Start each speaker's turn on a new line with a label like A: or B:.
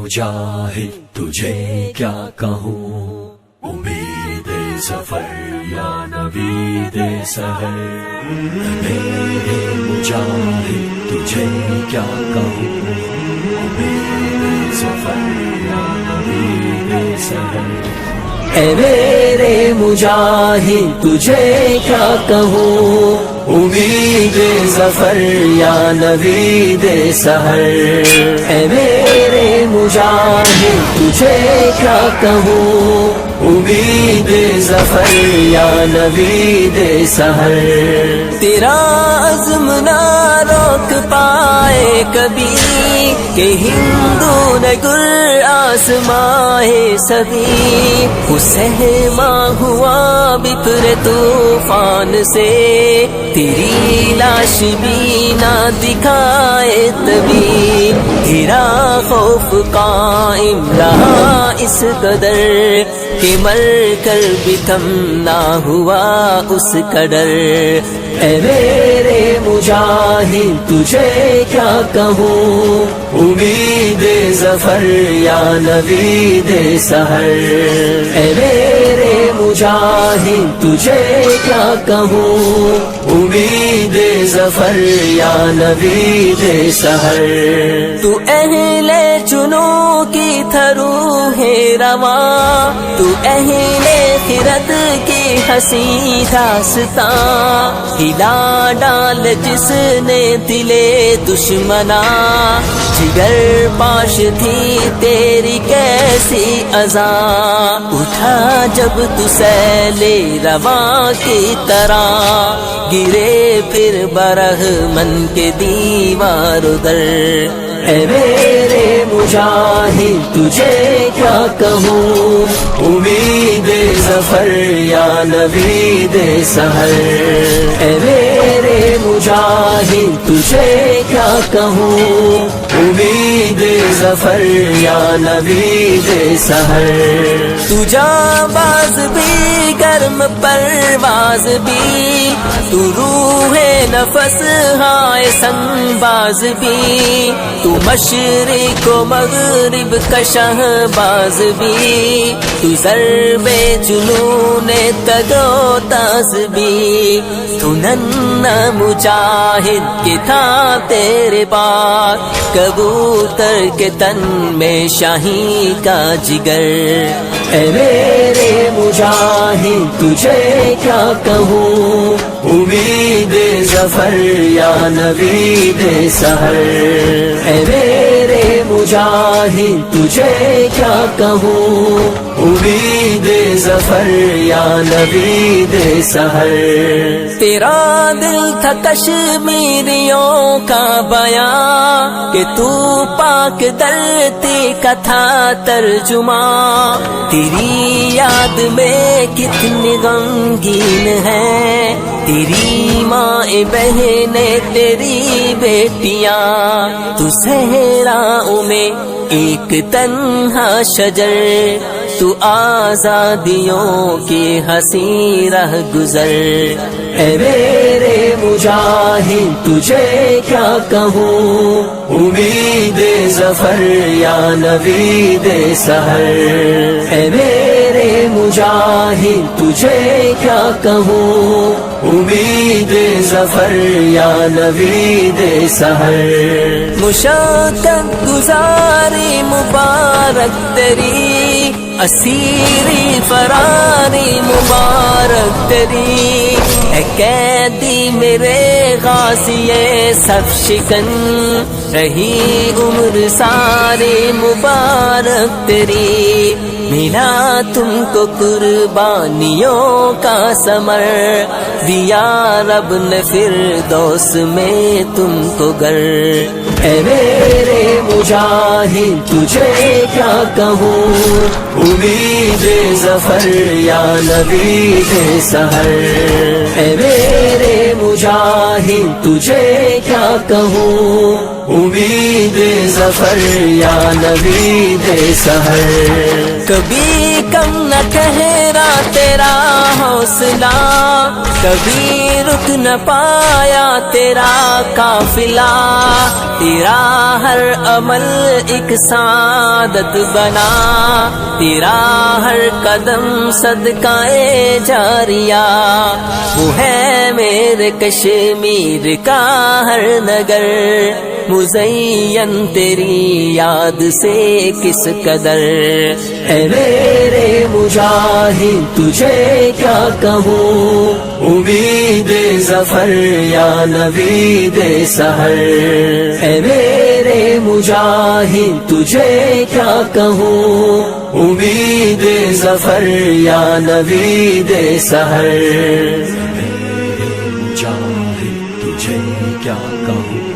A: مجاہد تجھے کیا کہوں، امید ظفر یا نوید سحر، میرے مجاہد تجھے کیا کہوں، امید ظفر یا نوید سحر۔ اے میرے مجاہد تجھے کیا کہوں، امید ظفر یا نوید سحر، اے میرے مجاہد تجھے کیا کہوں، امید ظفر یا نوید سحر۔ تیرا عزم نہ روک پائے کبھی کہ ہندو نے گر آسمائے سبھی، سہما ہوا بپر طوفان سے، تیری لاش بھی نہ دکھائے تبھی، گرا خوف قائم رہا اس قدر کہ مر کر بھی تھم نہ ہوا اس قدر۔ اے میرے مجاہد تجھے کیا کہوں، امید ظفر یا نوید سحر، اے میرے مجاہد تجھے کیا کہوں، امید ظفر یا نوید سحر۔ تو اہل جنوں کی تھرو ہے رواں، تو اہل خرد کی حسین داستاں، ہلا ڈال جس نے دلے دشمنا، جگر پاش تھی تیری کیسی اذاں، اٹھا جب تو سیلے رواں کی طرح، گرے پھر برہمن کے دیوار ادھر۔ اے میرے مجاہد تجھے کیا کہوں، امید ظفر یا نوید سحر، اے میرے مجاہد تجھے کیا کہوں، امید ظفر یا نوید سحر۔ تو جانباز بھی گرم پرواز بھی، تو روح نفس ہائے سنباز بھی، تو مشرق و مغرب کا شہباز بھی، تو ضرب جنون تگو تاز بھی، تو ننھا مجاہد کے تھا تیرے پاس، کبوتر کے تن میں شاہی کا جگر۔ اے میرے مجاہد تجھے کیا کہوں، امید ظفر یا نوید سحر، اے میرے مجاہد تجھے کیا کہوں، امید ظفر یا نوید سحر۔ تیرا دل تھا کشمیریوں کا بیان کہ تو پاک دھرتی کا تھا ترجمہ، تیری یاد میں کتنی غمگین ہے تیری ماں بہنیں تیری بیٹیاں، تو صحراؤں میں ایک تنہا شجر، تو آزادیوں کی حسین رہ گزر۔ اے میرے مجاہد تجھے کیا کہوں، امید ظفر یا نوید سحر، اے میرے مجاہد تجھے کیا کہوں، امید ظفر یا نوید سحر۔ مشقت گزاری مبارک تیری، اسیری فراری مبارک تیری، اے قیدی میرے غازی سب شکن، رہی عمر ساری مبارک تیری، ملا تم کو قربانیوں کا ثمر، دیا رب نے فردوس میں تم کو گر۔ اے میرے مجاہد تجھے کیا کہوں، امید ظفر یا نوید سحر، اے میرے مجاہد تجھے کیا کہوں، امید ظفر یا نوید سحر. کبھی کم نہ ٹھہرا تیرا حوصلہ، کبھی رک نہ پایا تیرا قافلہ، تیرا ہر عمل ایک سعادت بنا، تیرا ہر قدم صدقہ جاریہ. وہ ہے میرے کشمیر کا ہر نگر، مزین تیری یاد سے کس قدر. اے میرے مجاہد تجھے کیا کہوں، امید ظفر یا نوید سحر. اے میرے مجاہد تجھے کیا کہوں، امید ظفر یا نوید سحر.
B: مجاہد تجھے کیا کہوں،